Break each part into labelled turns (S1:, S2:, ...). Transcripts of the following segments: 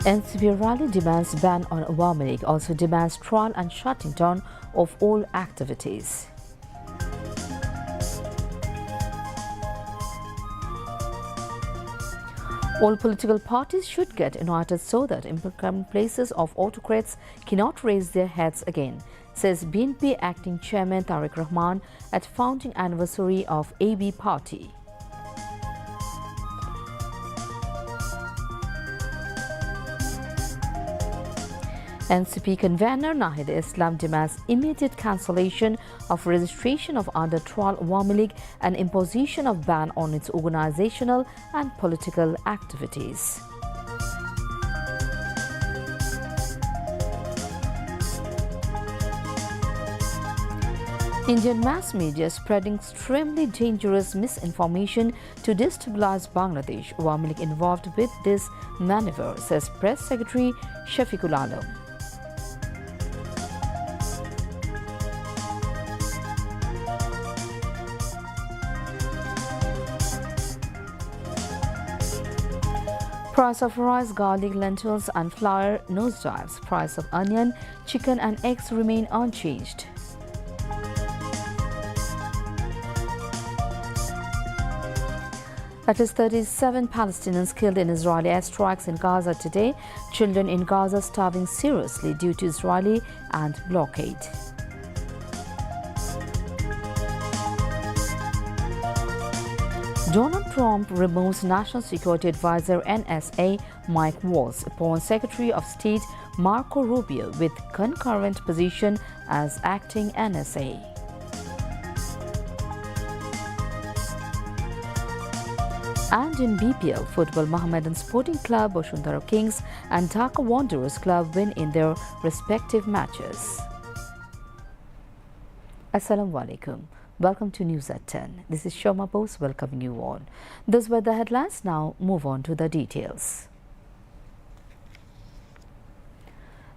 S1: NCP rally demands ban on Awami League, also demands trial and shutting down of all activities. All political parties should get united so that in places of autocrats cannot raise their heads again, says BNP acting chairman Tariq Rahman at founding anniversary of AB party. NCP convener Nahid Islam demands immediate cancellation of registration of under trial Awami League and imposition of ban on its organizational and political activities. Indian mass media spreading extremely dangerous misinformation to destabilize Bangladesh. Awami League involved with this maneuver, says Press Secretary Shafiqul Alam. Price of rice, garlic, lentils and flour nosedives. Price of onion, chicken and eggs remain unchanged. At least 37 Palestinians killed in Israeli airstrikes in Gaza today. Children in Gaza starving seriously due to Israeli and blockade. Donald Trump removes National Security Advisor NSA Mike Waltz upon Secretary of State Marco Rubio with concurrent position as acting NSA. And in BPL football, Mohammedan Sporting Club, Boshuntara Kings and Dhaka Wanderers Club win in their respective matches. Assalamu alaikum. Welcome to News at 10. This is Shoma Bose welcoming you all. Those were the headlines. Now move on to the details.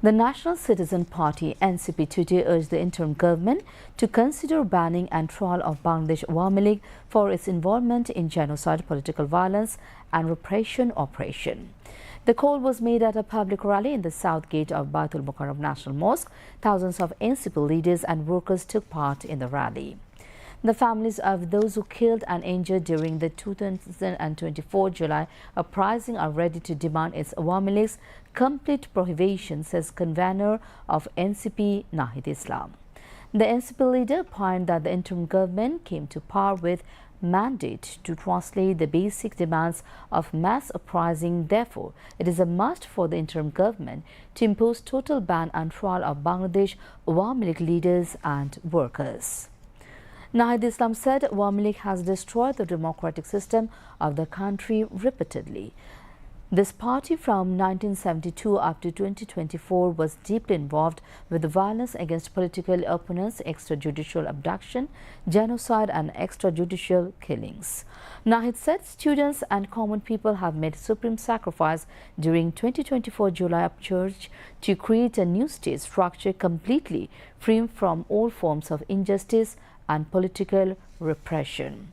S1: The National Citizen Party NCP today urged the interim government to consider banning and trial of Bangladesh Awami League for its involvement in genocide, political violence and repression operation. The call was made at a public rally in the south gate of Baitul Mukarram National Mosque. Thousands of NCP leaders and workers took part in the rally. The families of those who killed and injured during the 2024 July uprising are ready to demand its Awami League's complete prohibition, says convener of NCP Nahid Islam. The NCP leader opined that the interim government came to power with mandate to translate the basic demands of mass uprising. Therefore, it is a must for the interim government to impose total ban and trial of Bangladesh Awami League leaders and workers. Nahid Islam said Awami League has destroyed the democratic system of the country repeatedly. This party from 1972 up to 2024 was deeply involved with the violence against political opponents, extrajudicial abduction, genocide and extrajudicial killings. Nahid said students and common people have made supreme sacrifice during 2024 July upsurge to create a new state structure completely free from all forms of injustice and political repression.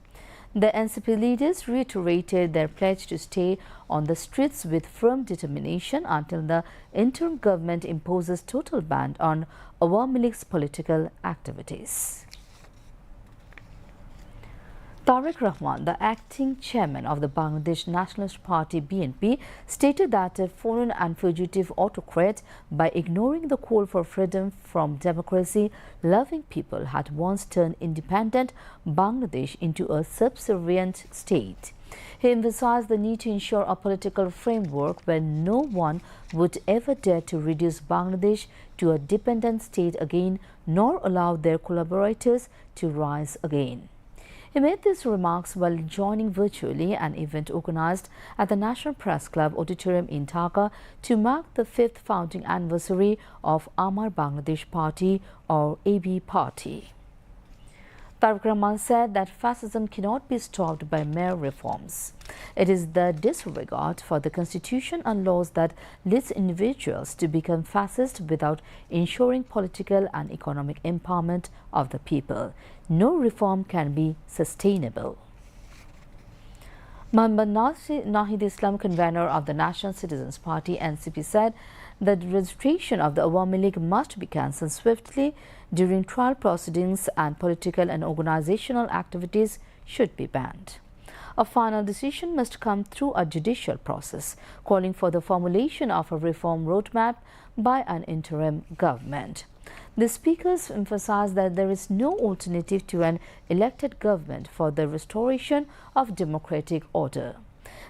S1: The NCP leaders reiterated their pledge to stay on the streets with firm determination until the interim government imposes total ban on Awami League's political activities. Tariq Rahman, the acting chairman of the Bangladesh Nationalist Party BNP, stated that a foreign and fugitive autocrat, by ignoring the call for freedom from democracy-loving people, had once turned independent Bangladesh into a subservient state. He emphasized the need to ensure a political framework where no one would ever dare to reduce Bangladesh to a dependent state again, nor allow their collaborators to rise again. He made these remarks while joining virtually an event organized at the National Press Club Auditorium in Dhaka to mark the 5th founding anniversary of Amar Bangladesh Party or AB Party. Tariq Rahman said that fascism cannot be stopped by mere reforms. It is the disregard for the constitution and laws that leads individuals to become fascist without ensuring political and economic empowerment of the people. No reform can be sustainable. Muhammad Nahid Islam, convener of the National Citizens Party (NCP), said that the registration of the Awami League must be cancelled swiftly during trial proceedings and political and organizational activities should be banned. A final decision must come through a judicial process, calling for the formulation of a reform roadmap by an interim government. The speakers emphasized that there is no alternative to an elected government for the restoration of democratic order.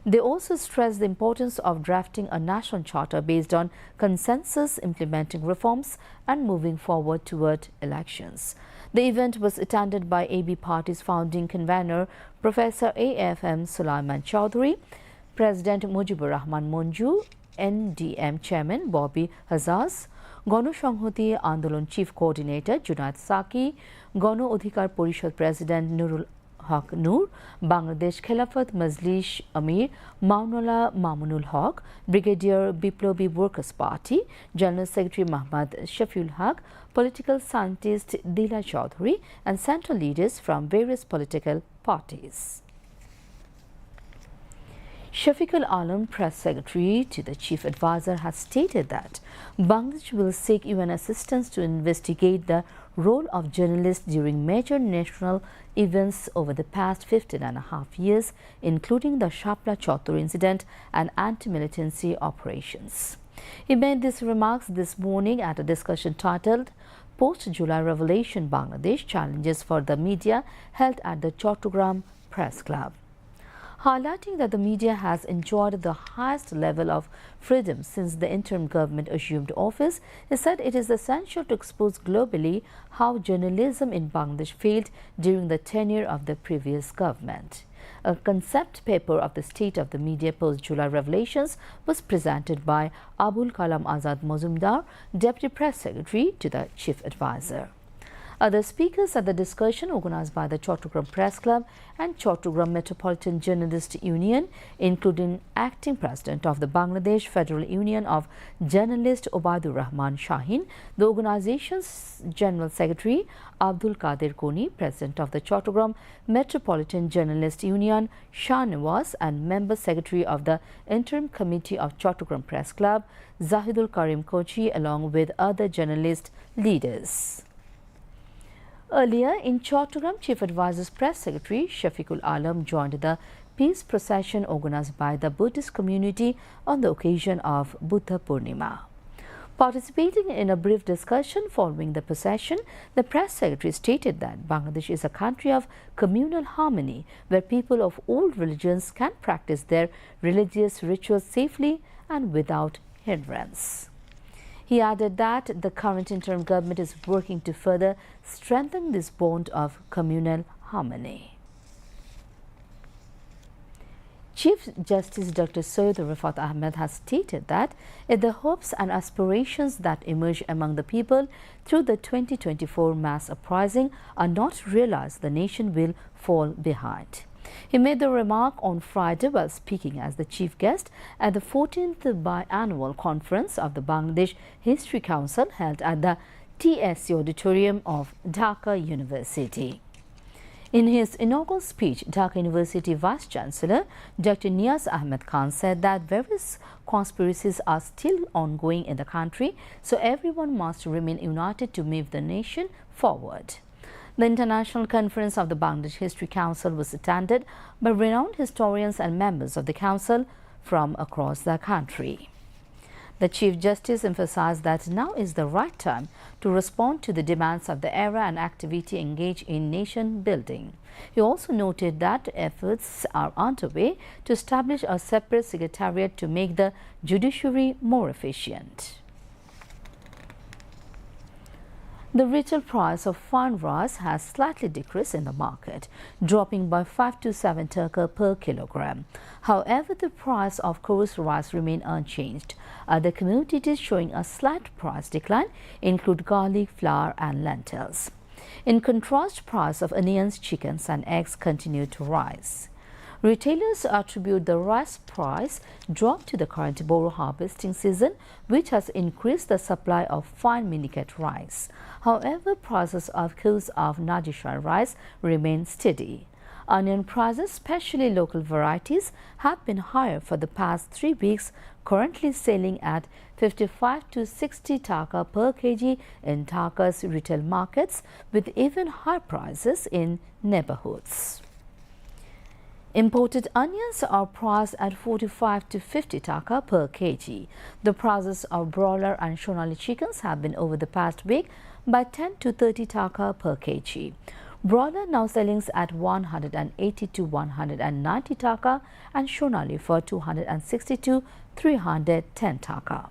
S1: They also stressed the importance of drafting a national charter based on consensus, implementing reforms and moving forward toward elections. The event was attended by AB Party's founding convener, Professor AFM Sulaiman Chowdhury, President Mujibur Rahman Monju, NDM Chairman Bobby Hazaz, Gano Shanghoti Andolon Chief Coordinator Junaid Saki, Gano Odhikar Porishad President Nurul Haq Noor, Bangladesh Khilafat Majlis Amir Maunullah Mamunul Haq, Brigadier Biplobi Workers Party, General Secretary Muhammad Shafiul Haq, political scientist Dila Chaudhary, and central leaders from various political parties. Shafiqul Alam, press secretary to the chief advisor, has stated that Bangladesh will seek UN assistance to investigate the role of journalists during major national events over the past 15.5 years, including the Shapla Chottur incident and anti-militancy operations. He made these remarks this morning at a discussion titled Post-July Revelation Bangladesh Challenges for the Media, held at the Chattogram Press Club. Highlighting that the media has enjoyed the highest level of freedom since the interim government assumed office, he said it is essential to expose globally how journalism in Bangladesh failed during the tenure of the previous government. A concept paper of the state of the media post-July revelations was presented by Abul Kalam Azad Mazumdar, Deputy Press Secretary to the Chief Advisor. Other speakers at the discussion, organized by the Chattogram Press Club and Chattogram Metropolitan Journalist Union, including Acting President of the Bangladesh Federal Union of Journalists Obaidur Rahman Shahin, the organization's General Secretary Abdul Qadir Koni, President of the Chattogram Metropolitan Journalist Union Shah Nawaz, and Member Secretary of the Interim Committee of Chattogram Press Club Zahidul Karim Kochi, along with other journalist leaders. Earlier in Chattogram, Chief Advisor's Press Secretary Shafiqul Alam joined the peace procession organized by the Buddhist community on the occasion of Buddha Purnima. Participating in a brief discussion following the procession, the Press Secretary stated that Bangladesh is a country of communal harmony where people of all religions can practice their religious rituals safely and without hindrance. He added that the current interim government is working to further strengthen this bond of communal harmony. Chief Justice Dr. Syed Rifat Ahmed has stated that if the hopes and aspirations that emerge among the people through the 2024 mass uprising are not realized, the nation will fall behind. He made the remark on Friday while speaking as the chief guest at the 14th biannual conference of the Bangladesh History Council held at the TSC Auditorium of Dhaka University. In his inaugural speech, Dhaka University Vice-Chancellor Dr. Niaz Ahmed Khan said that various conspiracies are still ongoing in the country, so everyone must remain united to move the nation forward. The International Conference of the Bangladesh History Council was attended by renowned historians and members of the Council from across the country. The Chief Justice emphasized that now is the right time to respond to the demands of the era and activity engaged in nation building. He also noted that efforts are underway to establish a separate secretariat to make the judiciary more efficient. The retail price of fine rice has slightly decreased in the market, dropping by 5 to 7 taka per kilogram. However, the price of coarse rice remained unchanged. Other commodities showing a slight price decline include garlic, flour and lentils. In contrast, price of onions, chickens and eggs continue to rise. Retailers attribute the rice price drop to the current Boro harvesting season, which has increased the supply of fine miniket rice. However, prices of coarse of Judicial rice remain steady. Onion prices, especially local varieties, have been higher for the past 3 weeks, currently selling at 55 to 60 taka per kg in Dhaka's retail markets, with even higher prices in neighborhoods. Imported onions are priced at 45 to 50 taka per kg. The prices of broiler and Sonali chickens have been over the past week by 10 to 30 taka per kg. Broiler now selling at 180 to 190 taka and Sonali for 260 to 310 taka.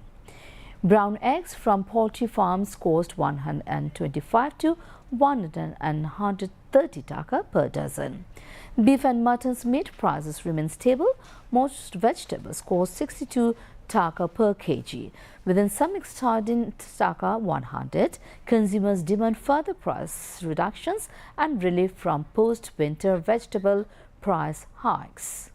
S1: Brown eggs from poultry farms cost 125 to 130 taka per dozen. Beef and mutton's meat prices remain stable. Most vegetables cost 62 taka per kg. Within some exceeding taka 100, consumers demand further price reductions and relief from post-winter vegetable price hikes.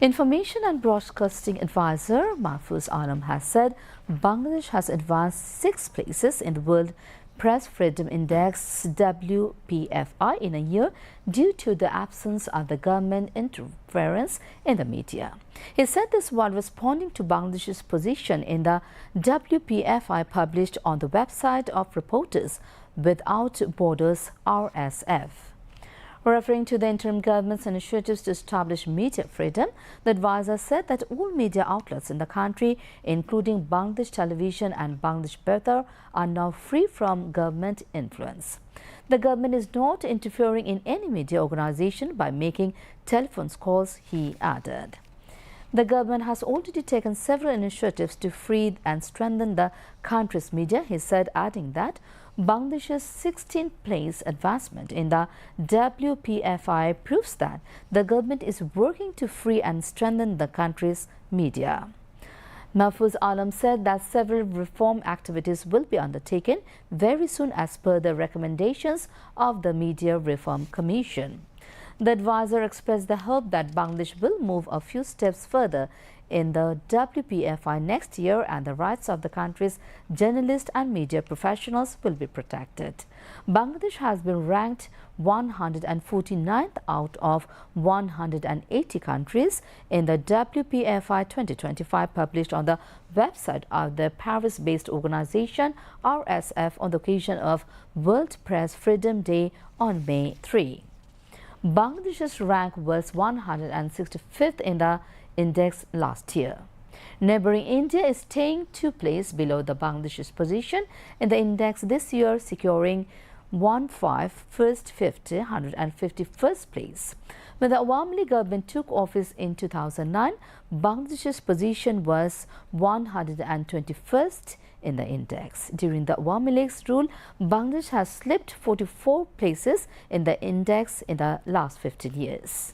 S1: Information and Broadcasting Advisor Mahfuz Alam has said Bangladesh has advanced 6 places in the World Press Freedom Index WPFI in a year due to the absence of the government interference in the media. He said this while responding to Bangladesh's position in the WPFI published on the website of Reporters Without Borders (RSF). Referring to the interim government's initiatives to establish media freedom, the advisor said that all media outlets in the country, including Bangladesh Television and Bangladesh Betar, are now free from government influence. The government is not interfering in any media organization by making telephone calls, he added. The government has already taken several initiatives to free and strengthen the country's media, he said, adding that Bangladesh's 16th place advancement in the WPFI proves that the government is working to free and strengthen the country's media. Mahfuz Alam said that several reform activities will be undertaken very soon as per the recommendations of the Media Reform Commission. The advisor expressed the hope that Bangladesh will move a few steps further in the WPFI next year and the rights of the country's journalists and media professionals will be protected. Bangladesh has been ranked 149th out of 180 countries in the WPFI 2025 published on the website of the Paris-based organization RSF on the occasion of World Press Freedom Day on May 3. Bangladesh's rank was 165th in the index last year. Neighboring India is staying 2 places below the Bangladesh's position in the index this year, securing 151st place. When the Awami government took office in 2009, Bangladesh's position was 121st in the index. During the Awami League's rule, Bangladesh has slipped 44 places in the index in the last 15 years.